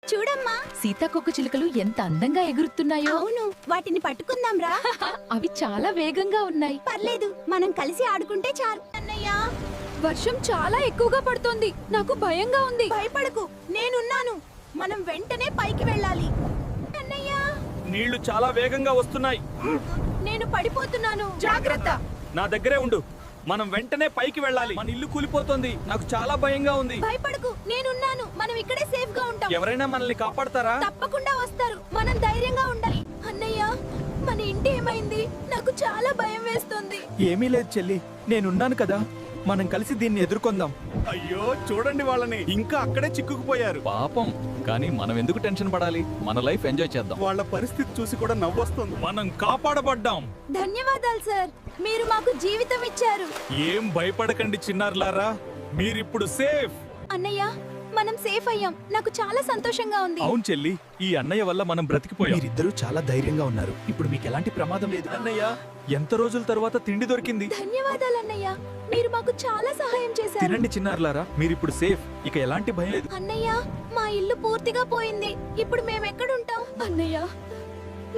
చూడమ్మా, సీతాకొక చిలుకలు ఎంత అందంగా ఎగురుతున్నాయో. అవును, వాటిని పట్టుకుందాం రా. అవి చాలా వేగంగా ఉన్నాయి. పర్లేదు, మనం కలిసి ఆడుకుంటే చాలు. అన్నయ్య, వర్షం చాలా ఎక్కువగా పడుతోంది. నాకు భయంగా ఉంది. భయపడకు, నేనున్నాను. మనం వెంటనే పైకి వెళ్ళాలి. అన్నయ్య, నీళ్లు చాలా వేగంగా వస్తున్నాయి. నేను పడిపోతున్నాను. జాగ్రత్త. నా దగ్గరే ఉండు. మనం వెంటనే పైకి వెళ్ళాలి. మన ఇల్లు కూలిపోతుంది. నాకు చాలా భయంగా ఉంది. భయపడకు, నేనున్నాను. మనం ఇక్కడే సేఫ్ గా ఉంటాం. ఎవరైనా మనల్ని కాపాడతారా? తప్పకుండా వస్తారు. మనం ధైర్యంగా ఉండాలి. అన్నయ్య, మన ఇంటి ఏమైంది? నాకు చాలా భయం వేస్తుంది. ఏమీ లేదు చెల్లి, నేనున్నాను కదా. మనం కలిసి దీన్ని ఎదుర్కొందాం. అయ్యో, చూడండి వాళ్ళని, ఇంకా అక్కడే చిక్కుకుపోయారు. పాపం, కానీ మనం ఎందుకు టెన్షన్ పడాలి? మన లైఫ్ ఎంజాయ్ చేద్దాం. వాళ్ళ పరిస్థితి చూసి కూడా నవ్వొస్తుంది. మనం కాపాడబడ్డాం. ధన్యవాదాలు సార్, మీరు మాకు జీవితం ఇచ్చారు. ఏం భయపడకండి చిన్నారులారా, మీరిప్పుడు సేఫ్. అన్నయ్య, మనం సేఫ్ అయ్యాం. నాకు చాలా సంతోషంగా ఉంది. అవును చెల్లి, ఈ అన్నయ్య వల్ల మనం బ్రతికిపోయాం. మీరిద్దరూ చాలా ధైర్యంగా ఉన్నారు. ఇప్పుడు మీకు ఎలాంటి ప్రమాదం లేదు. అన్నయ్య, ఎంత రోజుల తర్వాత తిండి దొరికింది. ధన్యవాదాలు అన్నయ్య, మీరు మాకు చాలా సహాయం చేశారు. తినండి చిన్నారులారా, మీరిప్పుడు సేఫ్. ఇక ఎలాంటి భయం లేదు. అన్నయ్య, మా ఇల్లు పూర్తిగా పోయింది. ఇప్పుడు మేము ఎక్కడుంటాం? అన్నయ్య,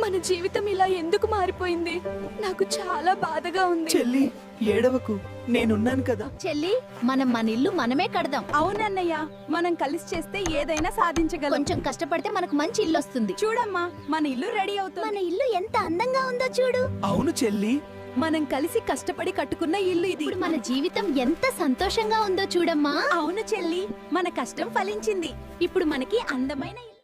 మన జీవితం ఇలా ఎందుకు మారిపోయింది? నాకు చాలా బాధగా ఉంది. చెల్లి, ఏడవకు, నేనున్నాను కదా. చెల్లి, మనం మన ఇల్లు మనమే కడదాం. అవునన్నయ్య, మనం కలిసి చేస్తే ఏదైనా సాధించగలం. కొంచెం కష్టపడితే మనకు మంచి ఇల్లు వస్తుంది. చూడమ్మా, మన ఇల్లు రెడీ అవుతుంది. మన ఇల్లు ఎంత అందంగా ఉందో చూడు. అవును చెల్లి, మనం కలిసి కష్టపడి కట్టుకున్న ఇల్లు ఇది. ఇప్పుడు మన జీవితం ఎంత సంతోషంగా ఉందో చూడమ్మా. అవును చెల్లి, మన కష్టం ఫలించింది. ఇప్పుడు మనకి అందమైన ఇల్లు.